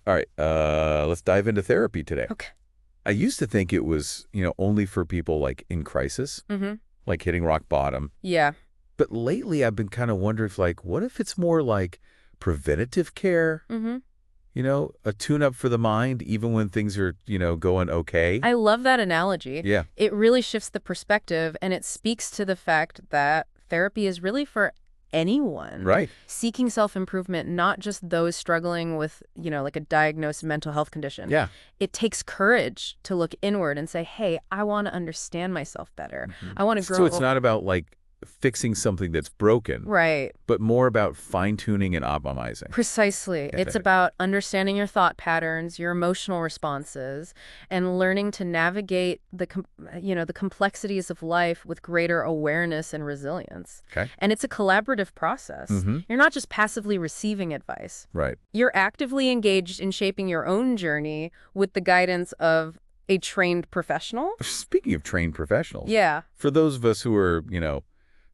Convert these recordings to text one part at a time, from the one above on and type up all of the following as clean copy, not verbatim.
All right, let's dive into therapy today. Okay. I used to think it was, only for people like in crisis, Mm-hmm. like hitting rock bottom. Yeah. But lately I've been kind of wondering if like, what if it's more like preventative care? Mm-hmm. A tune-up for the mind, even when things are, going okay? I love that analogy. Yeah, It really shifts the perspective, and it speaks to the fact that therapy is really for anyone right. seeking self-improvement, not just those struggling with, like a diagnosed mental health condition. Yeah. It takes courage to look inward and say, hey, I want to understand myself better. I want to So it's grow. not about like fixing something that's broken, Right. but more about fine-tuning and optimizing. Precisely. Get It's that. about understanding your thought patterns, your emotional responses, and learning to navigate the complexities of life with greater awareness and resilience. Okay. And it's a collaborative process. Mm-hmm. You're not just passively receiving advice. Right. You're actively engaged in shaping your own journey with the guidance of a trained professional. Speaking of trained professionals, Yeah. for those of us who are,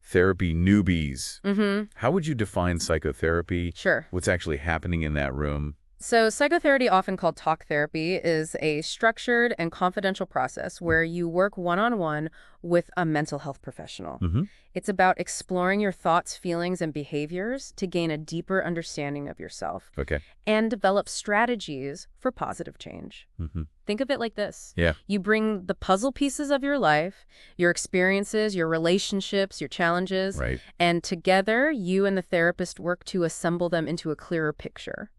therapy newbies, Mm-hmm. how would you define psychotherapy? Sure. What's actually happening in that room? So, psychotherapy, often called talk therapy, is a structured and confidential process where you work one-on-one with a mental health professional. Mm-hmm. It's about exploring your thoughts, feelings, and behaviors to gain a deeper understanding of yourself Okay. and develop strategies for positive change. Mm-hmm. Think of it like this. Yeah. You bring the puzzle pieces of your life, your experiences, your relationships, your challenges, Right. and together you and the therapist work to assemble them into a clearer picture.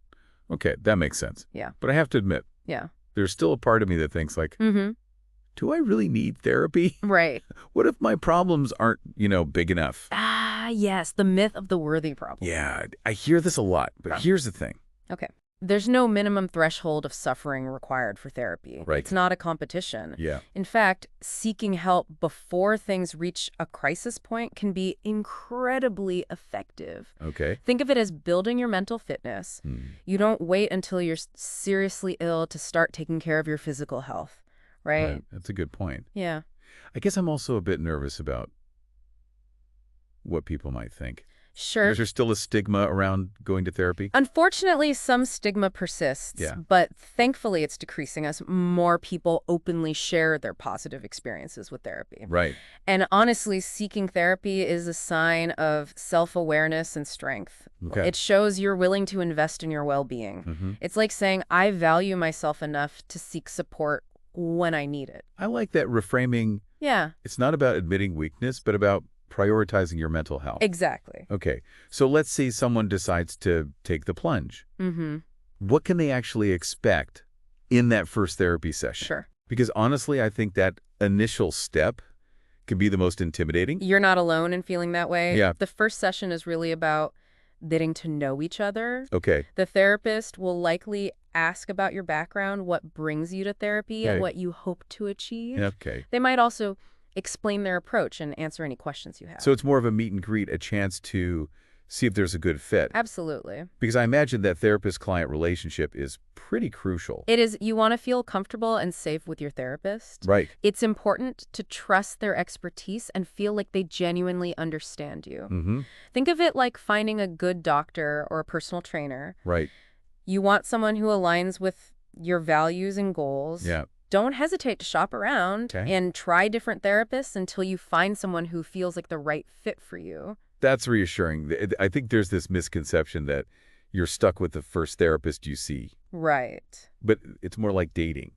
Okay, that makes sense. Yeah. But I have to admit, Yeah. there's still a part of me that thinks like, Mm-hmm. do I really need therapy? Right. What if my problems aren't, big enough? Ah, yes, the myth of the worthy problem. Yeah, I hear this a lot, but here's the thing. Okay. There's no minimum threshold of suffering required for therapy. Right. It's not a competition. Yeah. In fact, seeking help before things reach a crisis point can be incredibly effective. Okay. Think of it as building your mental fitness. You don't wait until you're seriously ill to start taking care of your physical health, right? That's a good point. Yeah. I guess I'm also a bit nervous about what people might think. Sure. Is there still a stigma around going to therapy? Unfortunately, some stigma persists, Yeah. but thankfully it's decreasing as more people openly share their positive experiences with therapy. Right. And honestly, seeking therapy is a sign of self-awareness and strength. Okay. It shows you're willing to invest in your well-being. Mm-hmm. It's like saying, I value myself enough to seek support when I need it. I like that reframing. Yeah, It's not about admitting weakness, but about prioritizing your mental health. exactly. Okay, so let's say someone decides to take the plunge. Mm-hmm. What can they actually expect in that first therapy session? Sure. Because honestly, I think that initial step can be the most intimidating. You're not alone in feeling that way. Yeah. The first session is really about getting to know each other. Okay, The therapist will likely ask about your background, what brings you to therapy, and Okay. what you hope to achieve. okay. They might also explain their approach and answer any questions you have. So it's more of a meet and greet, a chance to see if there's a good fit. Absolutely. Because I imagine that therapist-client relationship is pretty crucial. It is, you want to feel comfortable and safe with your therapist. Right. It's important to trust their expertise and feel like they genuinely understand you. Mm-hmm. Think of it like finding a good doctor or a personal trainer. Right. You want someone who aligns with your values and goals. Yeah. Don't hesitate to shop around Okay. and try different therapists until you find someone who feels like the right fit for you. That's reassuring. I think there's this misconception that you're stuck with the first therapist you see, Right. but it's more like dating.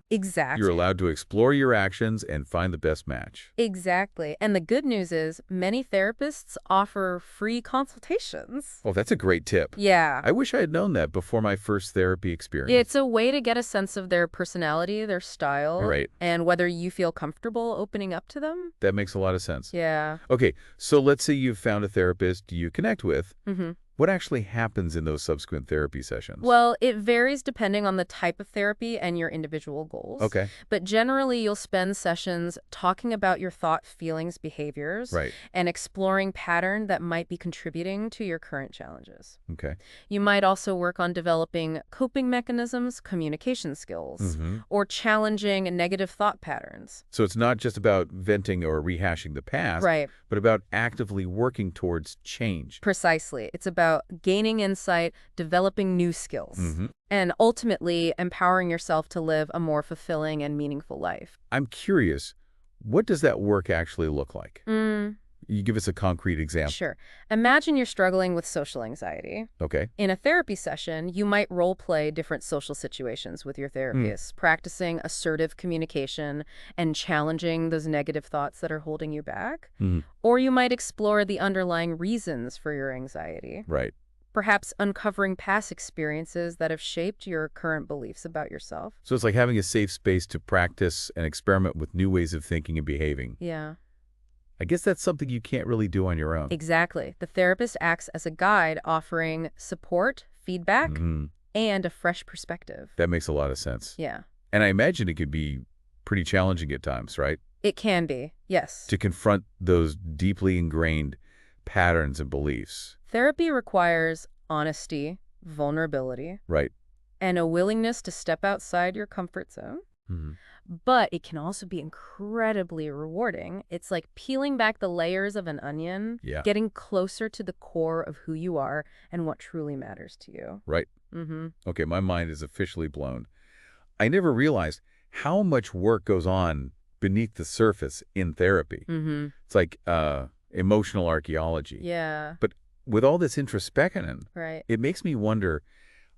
Exactly. You're allowed to explore your actions and find the best match. Exactly. And the good news is many therapists offer free consultations. Oh, that's a great tip. Yeah. I wish I had known that before my first therapy experience. It's a way to get a sense of their personality, their style, Right. and whether you feel comfortable opening up to them. That makes a lot of sense. Yeah. Okay, so let's say you've found a therapist you connect with. Mm-hmm. What actually happens in those subsequent therapy sessions? Well, it varies depending on the type of therapy and your individual goals. Okay. But generally, you'll spend sessions talking about your thought, feelings, behaviors, Right. and exploring pattern that might be contributing to your current challenges. Okay. You might also work on developing coping mechanisms, communication skills, Mm-hmm. or challenging negative thought patterns. So it's not just about venting or rehashing the past, Right. but about actively working towards change. Precisely. It's about about gaining insight, developing new skills, Hmm. and ultimately empowering yourself to live a more fulfilling and meaningful life. I'm curious, what does that work actually look like? Mm, You give us a concrete example. sure. Imagine you're struggling with social anxiety. Okay. In a therapy session, you might role play different social situations with your Mm. therapist, practicing assertive communication and challenging those negative thoughts that are holding you back. Hmm. Or you might explore the underlying reasons for your anxiety, Right. perhaps uncovering past experiences that have shaped your current beliefs about yourself. So it's like having a safe space to practice and experiment with new ways of thinking and behaving. Yeah, I guess that's something you can't really do on your own. exactly. The therapist acts as a guide, offering support, feedback, Hmm. and a fresh perspective. That makes a lot of sense. Yeah, And I imagine it could be pretty challenging at times, right? it can be. Yes. To confront those deeply ingrained patterns and beliefs. Therapy requires honesty, vulnerability, Right. and a willingness to step outside your comfort zone. Hmm. But it can also be incredibly rewarding. It's like peeling back the layers of an onion, Yeah. getting closer to the core of who you are and what truly matters to you. Right. Mm-hmm. Okay, my mind is officially blown. I never realized how much work goes on beneath the surface in therapy. Mm-hmm. It's like emotional archaeology. Yeah, But with all this introspection, right. it makes me wonder,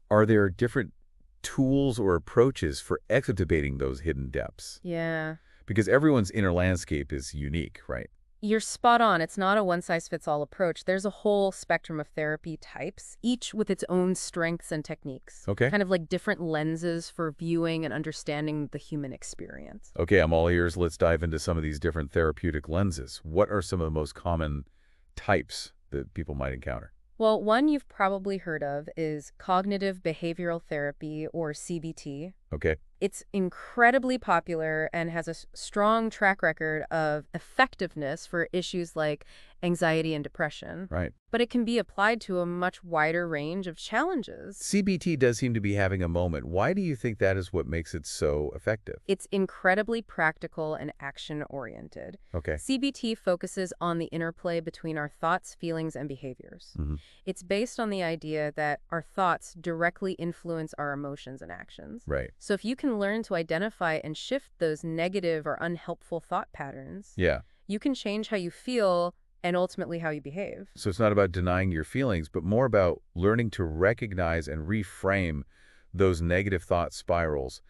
are there different tools or approaches for excavating those hidden depths? Yeah. Because everyone's inner landscape is unique, right? You're spot on. It's not a one-size-fits-all approach. There's a whole spectrum of therapy types, each with its own strengths and techniques. Okay. Kind of like different lenses for viewing and understanding the human experience. Okay, I'm all ears. Let's dive into some of these different therapeutic lenses. What are some of the most common types that people might encounter? Well, one you've probably heard of is cognitive behavioral therapy, or CBT. Okay. It's incredibly popular and has a strong track record of effectiveness for issues like anxiety and depression, Right. but it can be applied to a much wider range of challenges. CBT does seem to be having a moment. Why do you think that is what makes it so effective? It's incredibly practical and action-oriented. Okay. CBT focuses on the interplay between our thoughts, feelings, and behaviors. Hmm. It's based on the idea that our thoughts directly influence our emotions and actions. Right. So if you can learn to identify and shift those negative or unhelpful thought patterns, Yeah. you can change how you feel and ultimately how you behave. So it's not about denying your feelings, but more about learning to recognize and reframe those negative thought spirals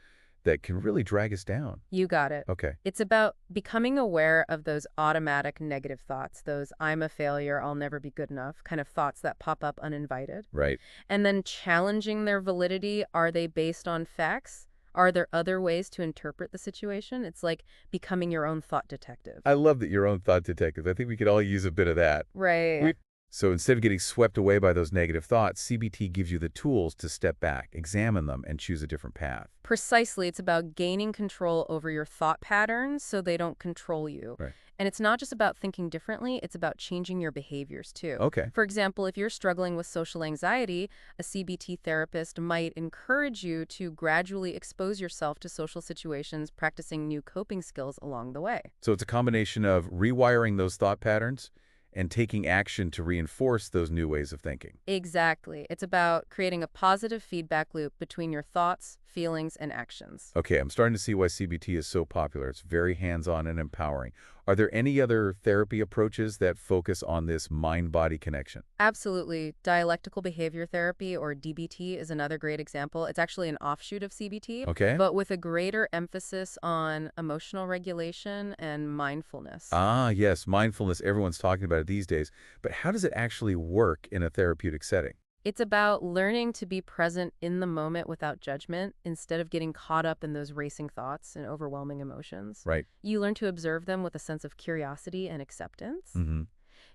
that can really drag us down. You got it. Okay. It's about becoming aware of those automatic negative thoughts, those I'm a failure, I'll never be good enough kind of thoughts that pop up uninvited. Right. And then challenging their validity. Are they based on facts? Are there other ways to interpret the situation? It's like becoming your own thought detective. I love that your own thought detective. I think we could all use a bit of that. Right. So instead of getting swept away by those negative thoughts, CBT gives you the tools to step back, examine them, and choose a different path. Precisely. It's about gaining control over your thought patterns so they don't control you. Right. And it's not just about thinking differently, it's about changing your behaviors too. Okay. For example, if you're struggling with social anxiety, a CBT therapist might encourage you to gradually expose yourself to social situations, practicing new coping skills along the way. So it's a combination of rewiring those thought patterns and taking action to reinforce those new ways of thinking. Exactly. It's about creating a positive feedback loop between your thoughts, feelings, and actions. Okay, I'm starting to see why CBT is so popular. It's very hands-on and empowering. Are there any other therapy approaches that focus on this mind-body connection? Absolutely. Dialectical behavior therapy, or DBT, is another great example. It's actually an offshoot of CBT, Okay. but with a greater emphasis on emotional regulation and mindfulness. Ah, yes, mindfulness. Everyone's talking about it these days. But how does it actually work in a therapeutic setting? It's about learning to be present in the moment without judgment instead of getting caught up in those racing thoughts and overwhelming emotions. Right. You learn to observe them with a sense of curiosity and acceptance. Mm-hmm.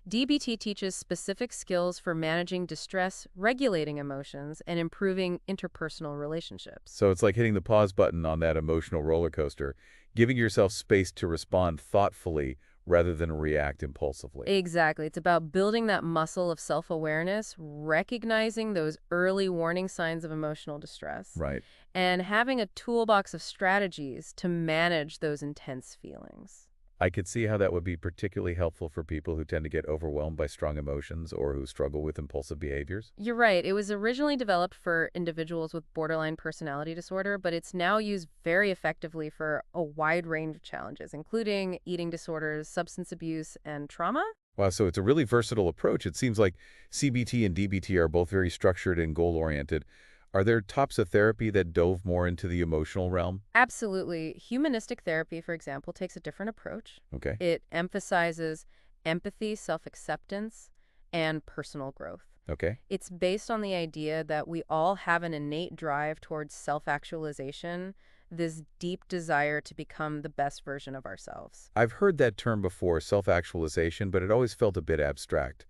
DBT teaches specific skills for managing distress, regulating emotions, and improving interpersonal relationships. So it's like hitting the pause button on that emotional roller coaster, giving yourself space to respond thoughtfully rather than react impulsively. Exactly. It's about building that muscle of self-awareness, recognizing those early warning signs of emotional distress, Right. and having a toolbox of strategies to manage those intense feelings. I could see how that would be particularly helpful for people who tend to get overwhelmed by strong emotions or who struggle with impulsive behaviors. You're right. It was originally developed for individuals with borderline personality disorder, but it's now used very effectively for a wide range of challenges, including eating disorders, substance abuse, and trauma. Wow, so it's a really versatile approach. It seems like CBT and DBT are both very structured and goal-oriented. Are there types of therapy that dove more into the emotional realm? Absolutely. Humanistic therapy, for example, takes a different approach. Okay, It emphasizes empathy, self acceptance, and personal growth. okay. It's based on the idea that we all have an innate drive towards self actualization, this deep desire to become the best version of ourselves. I've heard that term before, self-actualization, but it always felt a bit abstract.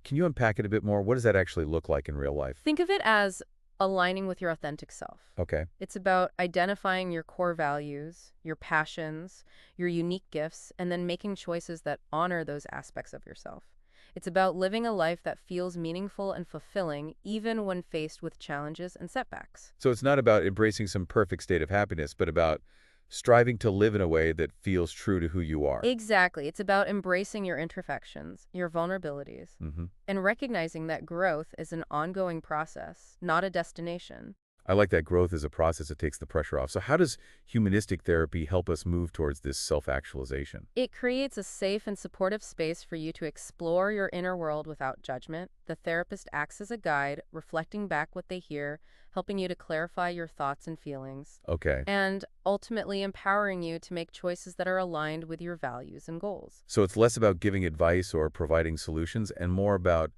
Can you unpack it a bit more? What does that actually look like in real life? Think of it as aligning with your authentic self. Okay. It's about identifying your core values, your passions, your unique gifts, and then making choices that honor those aspects of yourself. It's about living a life that feels meaningful and fulfilling, even when faced with challenges and setbacks. So it's not about embracing some perfect state of happiness, but about striving to live in a way that feels true to who you are. Exactly. It's about embracing your imperfections, your vulnerabilities, hmm and recognizing that growth is an ongoing process, not a destination. I like that growth is a process that takes the pressure off. So how does humanistic therapy help us move towards this self-actualization? It creates a safe and supportive space for you to explore your inner world without judgment. The therapist acts as a guide, reflecting back what they hear, helping you to clarify your thoughts and feelings, Okay. and ultimately empowering you to make choices that are aligned with your values and goals. So it's less about giving advice or providing solutions and more about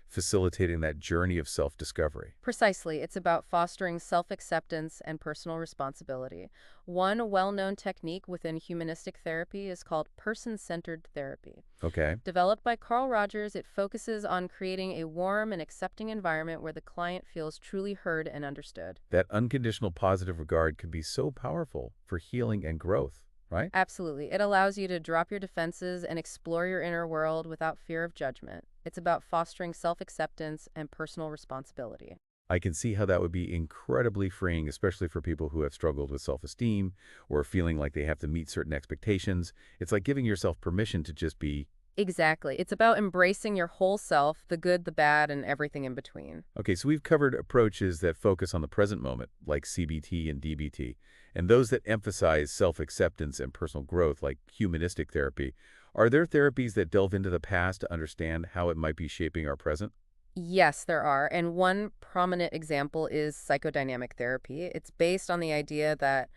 facilitating that journey of self-discovery. Precisely, it's about fostering self acceptance and personal responsibility. One well known technique within humanistic therapy is called person centered therapy. Okay. Developed by Carl Rogers, it focuses on creating a warm and accepting environment where the client feels truly heard and understood. That unconditional positive regard can be so powerful for healing and growth, right? Absolutely. It allows you to drop your defenses and explore your inner world without fear of judgment. It's about fostering self acceptance and personal responsibility. I can see how that would be incredibly freeing, especially for people who have struggled with self-esteem or feeling like they have to meet certain expectations. It's like giving yourself permission to just be. Exactly. It's about embracing your whole self, the good, the bad, and everything in between. Okay, so we've covered approaches that focus on the present moment, like CBT and DBT, and those that emphasize self-acceptance and personal growth, like humanistic therapy. Are there therapies that delve into the past to understand how it might be shaping our present? Yes, there are. And one prominent example is psychodynamic therapy. It's based on the idea that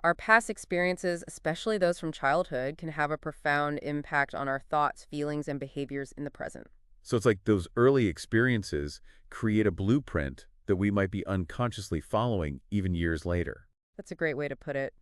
our past experiences, especially those from childhood, can have a profound impact on our thoughts, feelings, and behaviors in the present. So it's like those early experiences create a blueprint that we might be unconsciously following even years later. That's a great way to put it.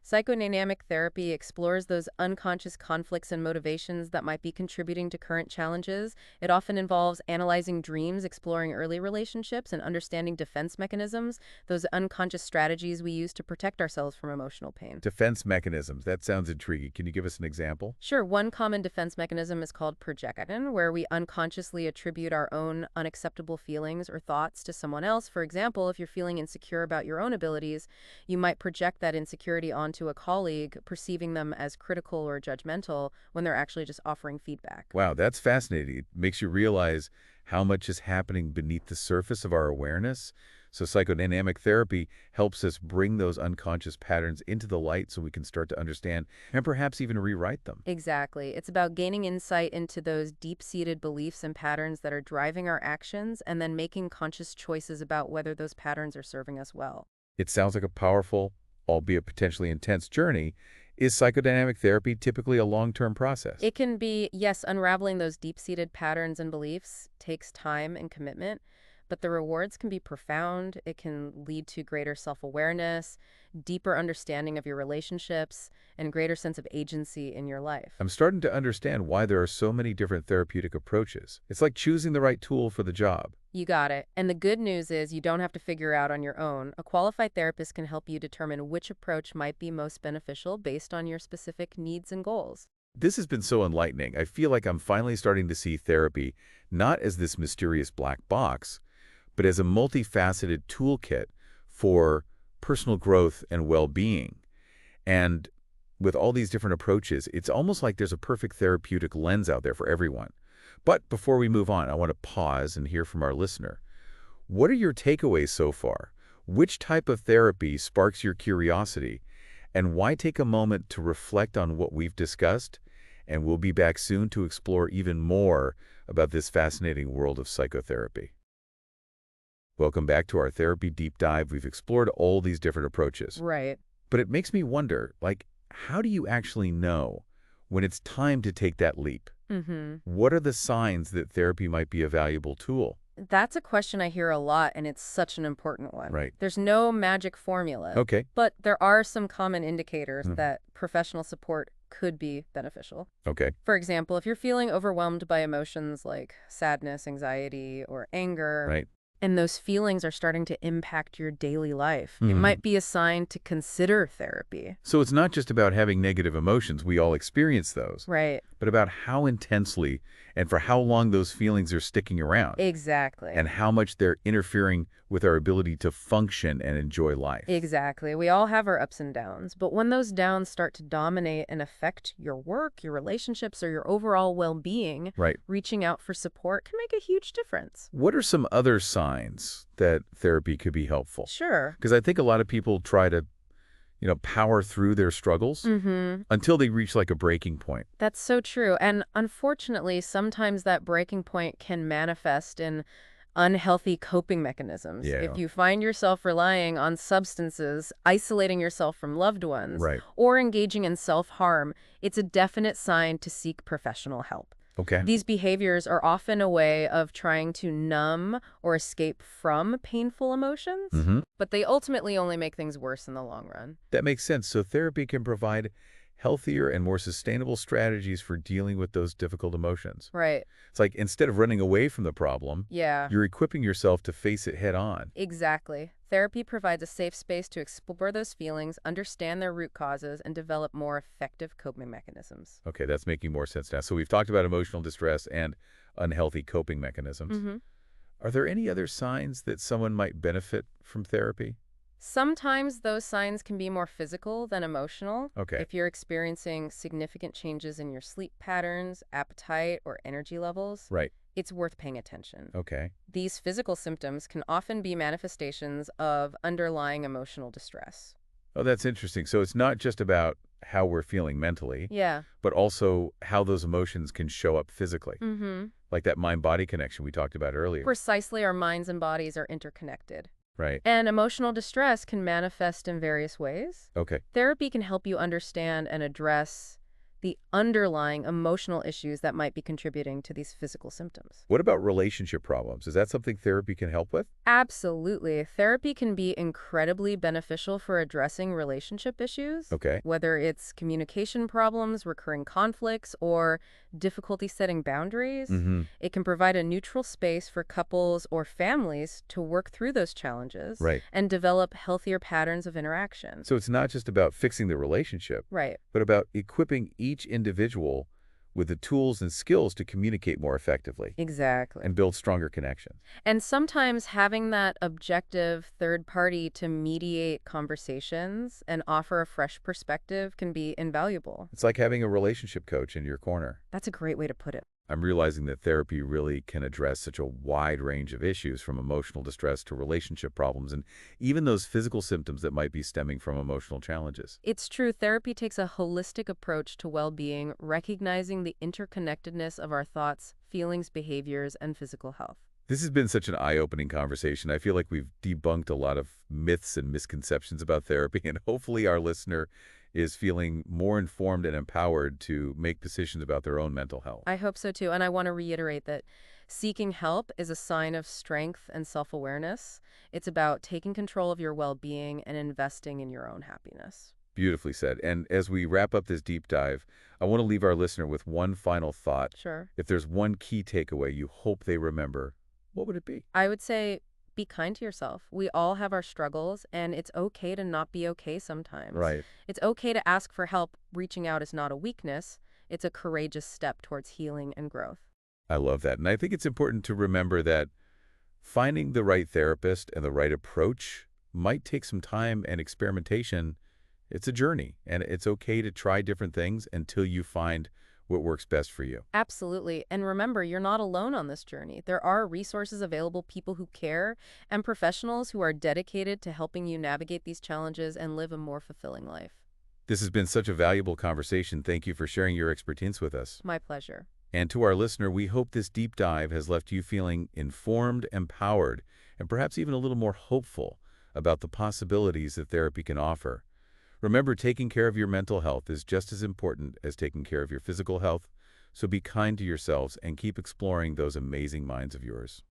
Psychodynamic therapy explores those unconscious conflicts and motivations that might be contributing to current challenges. It often involves analyzing dreams, exploring early relationships, and understanding defense mechanisms, those unconscious strategies we use to protect ourselves from emotional pain. Defense mechanisms, that sounds intriguing. Can you give us an example? Sure, one common defense mechanism is called projection, where we unconsciously attribute our own unacceptable feelings or thoughts to someone else. For example, if you're feeling insecure about your own abilities, you might project that insecurity onto a colleague, perceiving them as critical or judgmental when they're actually just offering feedback. Wow, that's fascinating. It makes you realize how much is happening beneath the surface of our awareness. So psychodynamic therapy helps us bring those unconscious patterns into the light so we can start to understand and perhaps even rewrite them. Exactly. It's about gaining insight into those deep-seated beliefs and patterns that are driving our actions and then making conscious choices about whether those patterns are serving us well. It sounds like a powerful, albeit potentially intense journey. Is psychodynamic therapy typically a long-term process? It can be, yes, unraveling those deep-seated patterns and beliefs takes time and commitment, but the rewards can be profound. It can lead to greater self-awareness, deeper understanding of your relationships, and greater sense of agency in your life. I'm starting to understand why there are so many different therapeutic approaches. It's like choosing the right tool for the job. You got it. And the good news is you don't have to figure out on your own. A qualified therapist can help you determine which approach might be most beneficial based on your specific needs and goals. This has been so enlightening. I feel like I'm finally starting to see therapy not as this mysterious black box, but as a multifaceted toolkit for personal growth and well-being. And With all these different approaches, it's almost like there's a perfect therapeutic lens out there for everyone. But before we move on, I want to pause and hear from our listener. What are your takeaways so far? Which type of therapy sparks your curiosity? And why take a moment to reflect on what we've discussed? And we'll be back soon to explore even more about this fascinating world of psychotherapy. Welcome back to our therapy deep dive. We've explored all these different approaches. Right. But it makes me wonder, how do you actually know when it's time to take that leap? Mm-hmm. What are the signs that therapy might be a valuable tool? That's a question I hear a lot, and it's such an important one. Right. There's no magic formula, Okay. but there are some common indicators Mhm. that professional support could be beneficial. Okay. For example, if you're feeling overwhelmed by emotions like sadness, anxiety, or anger, Right. and those feelings are starting to impact your daily life, it Mhm. might be a sign to consider therapy. So it's not just about having negative emotions. We all experience those. Right. But about how intensely and for how long those feelings are sticking around. Exactly. And how much they're interfering with our ability to function and enjoy life. Exactly. We all have our ups and downs, but when those downs start to dominate and affect your work, your relationships, or your overall well-being, Right. reaching out for support can make a huge difference. What are some other signs that therapy could be helpful? Sure. Because I think a lot of people try to, power through their struggles Mm-hmm. until they reach a breaking point. That's so true. And unfortunately, sometimes that breaking point can manifest in unhealthy coping mechanisms. Yeah. If you find yourself relying on substances, isolating yourself from loved ones, Right. or engaging in self-harm, it's a definite sign to seek professional help. Okay. These behaviors are often a way of trying to numb or escape from painful emotions, Mm-hmm. but they ultimately only make things worse in the long run. That makes sense. So therapy can provide healthier and more sustainable strategies for dealing with those difficult emotions. Right. It's like instead of running away from the problem, Yeah. you're equipping yourself to face it head on. Exactly. Therapy provides a safe space to explore those feelings, understand their root causes, and develop more effective coping mechanisms. Okay, that's making more sense now. So we've talked about emotional distress and unhealthy coping mechanisms. Mm-hmm. Are there any other signs that someone might benefit from therapy? Sometimes those signs can be more physical than emotional. Okay. If you're experiencing significant changes in your sleep patterns, appetite, or energy levels, Right. it's worth paying attention. Okay. These physical symptoms can often be manifestations of underlying emotional distress. Oh, that's interesting. So it's not just about how we're feeling mentally, Yeah. but also how those emotions can show up physically, Mm-hmm. like that mind-body connection we talked about earlier. Precisely, our minds and bodies are interconnected. Right. And emotional distress can manifest in various ways. Okay. Therapy can help you understand and address the underlying emotional issues that might be contributing to these physical symptoms. What about relationship problems? Is that something therapy can help with? Absolutely. Therapy can be incredibly beneficial for addressing relationship issues, Okay. whether it's communication problems, recurring conflicts, or difficulty setting boundaries. Mm-hmm. It can provide a neutral space for couples or families to work through those challenges Right. and develop healthier patterns of interaction. So it's not just about fixing the relationship, Right. but about equipping each individual with the tools and skills to communicate more effectively Exactly. and build stronger connections. And sometimes having that objective third party to mediate conversations and offer a fresh perspective can be invaluable. It's like having a relationship coach in your corner. That's a great way to put it. I'm realizing that therapy really can address such a wide range of issues, from emotional distress to relationship problems and even those physical symptoms that might be stemming from emotional challenges. It's true, therapy takes a holistic approach to well-being, recognizing the interconnectedness of our thoughts, feelings, behaviors, and physical health. This has been such an eye-opening conversation. I feel like we've debunked a lot of myths and misconceptions about therapy, and hopefully our listener is feeling more informed and empowered to make decisions about their own mental health. I hope so too, and I want to reiterate that seeking help is a sign of strength and self-awareness. It's about taking control of your well-being and investing in your own happiness. Beautifully said. And as we wrap up this deep dive, I want to leave our listener with one final thought. Sure. If there's one key takeaway you hope they remember, what would it be? I would say be kind to yourself. We all have our struggles, and it's okay to not be okay sometimes. Right. It's okay to ask for help. Reaching out is not a weakness. It's a courageous step towards healing and growth. I love that. And I think it's important to remember that finding the right therapist and the right approach might take some time and experimentation It's a journey, and it's okay to try different things until you find what works best for you. Absolutely. And remember, you're not alone on this journey. There are resources available, people who care, and professionals who are dedicated to helping you navigate these challenges and live a more fulfilling life. This has been such a valuable conversation. Thank you for sharing your expertise with us. My pleasure. And to our listener, we hope this deep dive has left you feeling informed, empowered, and perhaps even a little more hopeful about the possibilities that therapy can offer. Remember, taking care of your mental health is just as important as taking care of your physical health, so be kind to yourselves and keep exploring those amazing minds of yours.